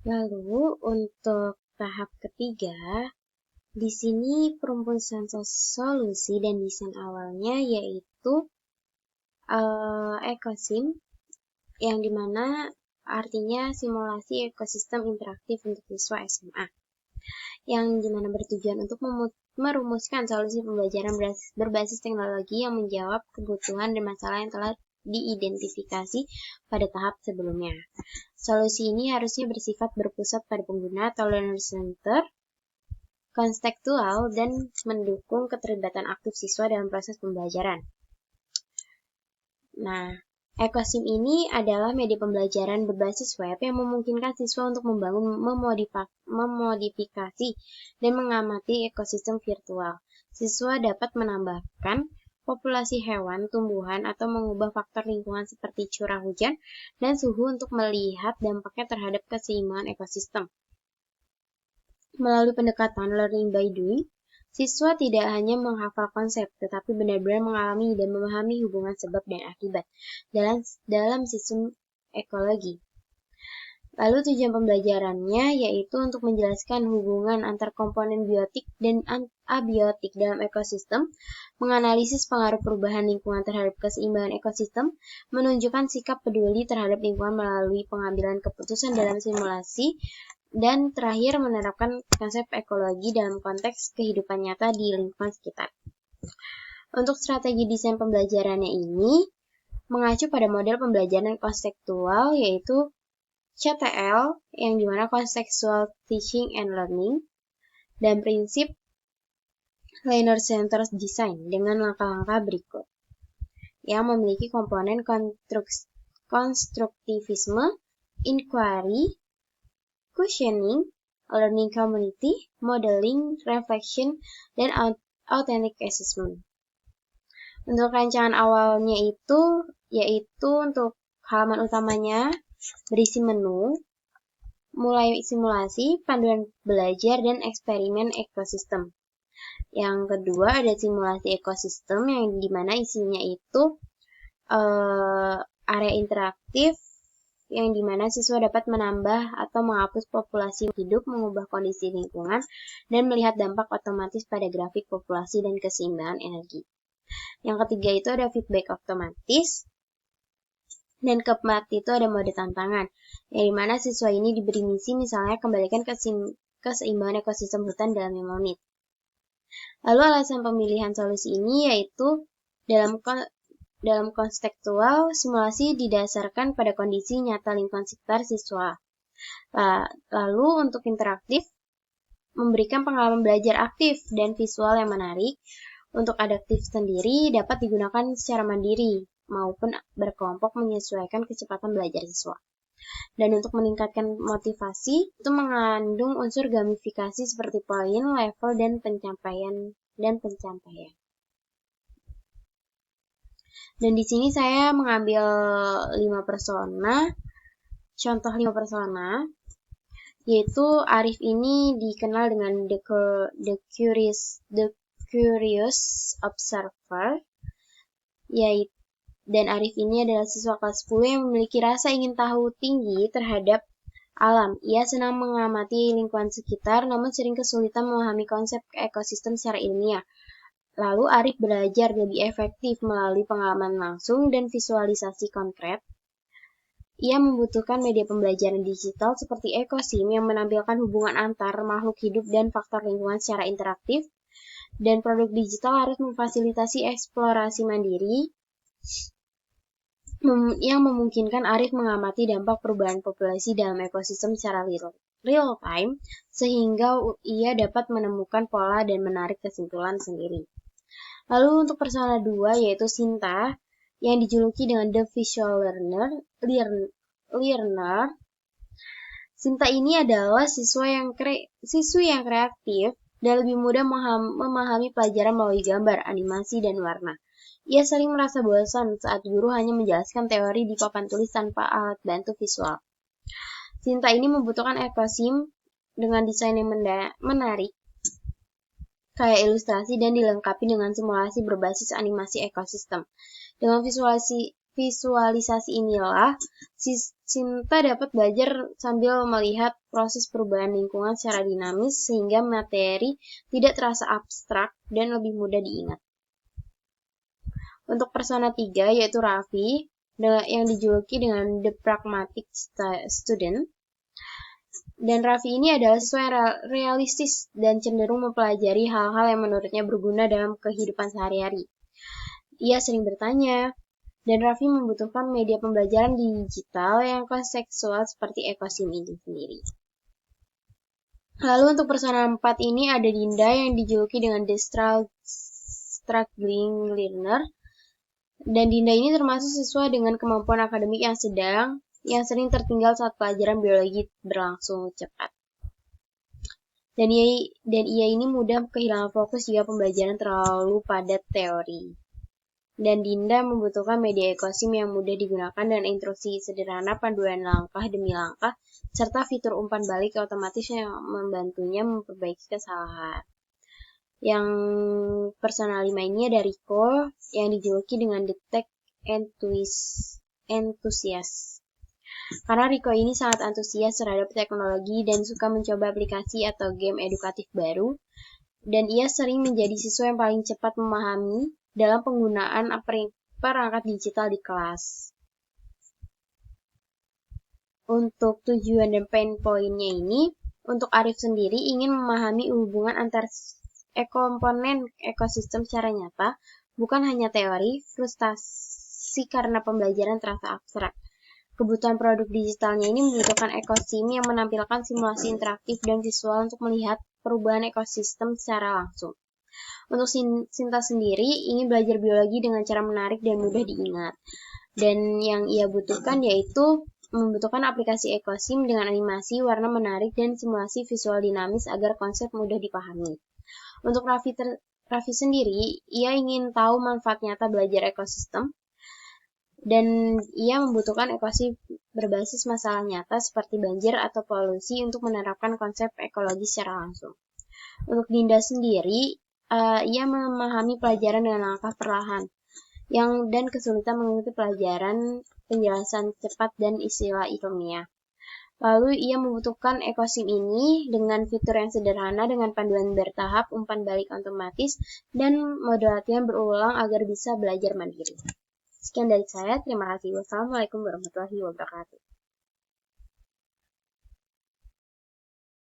Lalu untuk tahap ketiga, di sini perumusan solusi dan desain awalnya yaitu ekosim, yang dimana artinya simulasi ekosistem interaktif untuk siswa SMA, yang dimana bertujuan untuk merumuskan solusi pembelajaran berbasis teknologi yang menjawab kebutuhan dan masalah yang telah diidentifikasi pada tahap sebelumnya. Solusi ini harusnya bersifat berpusat pada pengguna atau learner center, konstekstual, dan mendukung keterlibatan aktif siswa dalam proses pembelajaran. Nah, ekosim ini adalah media pembelajaran berbasis web yang memungkinkan siswa untuk membangun, memodifikasi, dan mengamati ekosistem virtual. Siswa dapat menambahkan populasi hewan, tumbuhan, atau mengubah faktor lingkungan seperti curah hujan dan suhu untuk melihat dampaknya terhadap keseimbangan ekosistem. Melalui pendekatan learning by doing, siswa tidak hanya menghafal konsep, tetapi benar-benar mengalami dan memahami hubungan sebab dan akibat dalam sistem ekologi. Lalu tujuan pembelajarannya yaitu untuk menjelaskan hubungan antar komponen biotik dan abiotik dalam ekosistem, menganalisis pengaruh perubahan lingkungan terhadap keseimbangan ekosistem, menunjukkan sikap peduli terhadap lingkungan melalui pengambilan keputusan dalam simulasi, dan terakhir menerapkan konsep ekologi dalam konteks kehidupan nyata di lingkungan sekitar. Untuk strategi desain pembelajarannya ini mengacu pada model pembelajaran konseptual yaitu CTL, yang dimana Contextual Teaching and Learning, dan prinsip Learner Centered Design dengan langkah-langkah berikut, yang memiliki komponen konstruktivisme, inquiry, questioning, learning community, modeling, reflection, dan authentic assessment. Untuk rancangan awalnya itu, yaitu untuk halaman utamanya, berisi menu, mulai simulasi, panduan belajar, dan eksperimen ekosistem. Yang kedua ada simulasi ekosistem yang dimana isinya itu area interaktif yang dimana siswa dapat menambah atau menghapus populasi hidup, mengubah kondisi lingkungan, dan melihat dampak otomatis pada grafik populasi dan keseimbangan energi. Yang ketiga itu ada feedback otomatis. Dan keempat itu ada mode tantangan, yang dimana siswa ini diberi misi misalnya kembalikan keseimbangan ekosistem hutan dalam 5 menit. Lalu alasan pemilihan solusi ini yaitu dalam konstekstual, simulasi didasarkan pada kondisi nyata lingkungan sekitar siswa. Lalu untuk interaktif, memberikan pengalaman belajar aktif dan visual yang menarik. Untuk adaptif sendiri dapat digunakan secara mandiri maupun berkelompok menyesuaikan kecepatan belajar siswa. Dan untuk meningkatkan motivasi, itu mengandung unsur gamifikasi seperti poin, level, dan pencapaian. Dan di sini saya mengambil 5 persona, contoh 5 persona, yaitu Arif ini dikenal dengan the curious observer, yaitu dan Arif ini adalah siswa kelas 10 yang memiliki rasa ingin tahu tinggi terhadap alam. Ia senang mengamati lingkungan sekitar, namun sering kesulitan memahami konsep ekosistem secara ilmiah. Lalu Arif belajar lebih efektif melalui pengalaman langsung dan visualisasi konkret. Ia membutuhkan media pembelajaran digital seperti ekosim yang menampilkan hubungan antar makhluk hidup dan faktor lingkungan secara interaktif. Dan produk digital harus memfasilitasi eksplorasi mandiri yang memungkinkan Arif mengamati dampak perubahan populasi dalam ekosistem secara real time, sehingga ia dapat menemukan pola dan menarik kesimpulan sendiri. Lalu untuk persona 2 yaitu Sinta, yang dijuluki dengan The Visual Learner. Sinta ini adalah siswi yang kreatif dan lebih mudah memahami pelajaran melalui gambar, animasi, dan warna. Ia sering merasa bosan saat guru hanya menjelaskan teori di papan tulis tanpa alat bantu visual. Sinta ini membutuhkan ekosim dengan desain yang menarik, kayak ilustrasi dan dilengkapi dengan simulasi berbasis animasi ekosistem. Dengan visualisasi inilah, Sinta dapat belajar sambil melihat proses perubahan lingkungan secara dinamis sehingga materi tidak terasa abstrak dan lebih mudah diingat. Untuk persona 3 yaitu Raffi, yang dijuluki dengan The Pragmatic Student. Dan Raffi ini adalah siswa yang realistis dan cenderung mempelajari hal-hal yang menurutnya berguna dalam kehidupan sehari-hari. Ia sering bertanya, dan Raffi membutuhkan media pembelajaran digital yang kontekstual seperti Ecosim ini sendiri. Lalu untuk persona 4 ini ada Dinda yang dijuluki dengan The Struggling Learner. Dan Dinda ini termasuk siswa dengan kemampuan akademik yang sedang, yang sering tertinggal saat pelajaran biologi berlangsung cepat. Dan ia ini mudah kehilangan fokus jika pembelajaran terlalu padat teori. Dan Dinda membutuhkan media Ecosim yang mudah digunakan dan instruksi sederhana, panduan langkah demi langkah, serta fitur umpan balik otomatis yang membantunya memperbaiki kesalahan. Yang persona 5 ini ada Rico yang dijuluki dengan The Tech Enthusiast. Karena Rico ini sangat antusias terhadap teknologi dan suka mencoba aplikasi atau game edukatif baru, dan ia sering menjadi siswa yang paling cepat memahami dalam penggunaan perangkat digital di kelas. Untuk tujuan dan pain point-nya ini, untuk Arif sendiri ingin memahami hubungan antar komponen ekosistem secara nyata, bukan hanya teori, frustasi karena pembelajaran terasa abstrak. Kebutuhan produk digitalnya ini membutuhkan Ecosim yang menampilkan simulasi interaktif dan visual untuk melihat perubahan ekosistem secara langsung. Untuk Sinta sendiri ingin belajar biologi dengan cara menarik dan mudah diingat. Dan yang ia butuhkan yaitu membutuhkan aplikasi Ecosim dengan animasi, warna menarik, dan simulasi visual dinamis agar konsep mudah dipahami. Untuk Raffi sendiri, ia ingin tahu manfaat nyata belajar ekosistem, dan ia membutuhkan Ecosim berbasis masalah nyata seperti banjir atau polusi untuk menerapkan konsep ekologi secara langsung. Untuk Dinda sendiri, ia memahami pelajaran dengan langkah perlahan, dan kesulitan mengikuti pelajaran penjelasan cepat dan istilah ilmiah. Lalu ia membutuhkan Ecosim ini dengan fitur yang sederhana dengan panduan bertahap, umpan balik otomatis, dan mode latihan berulang agar bisa belajar mandiri. Sekian dari saya, terima kasih. Wassalamualaikum warahmatullahi wabarakatuh.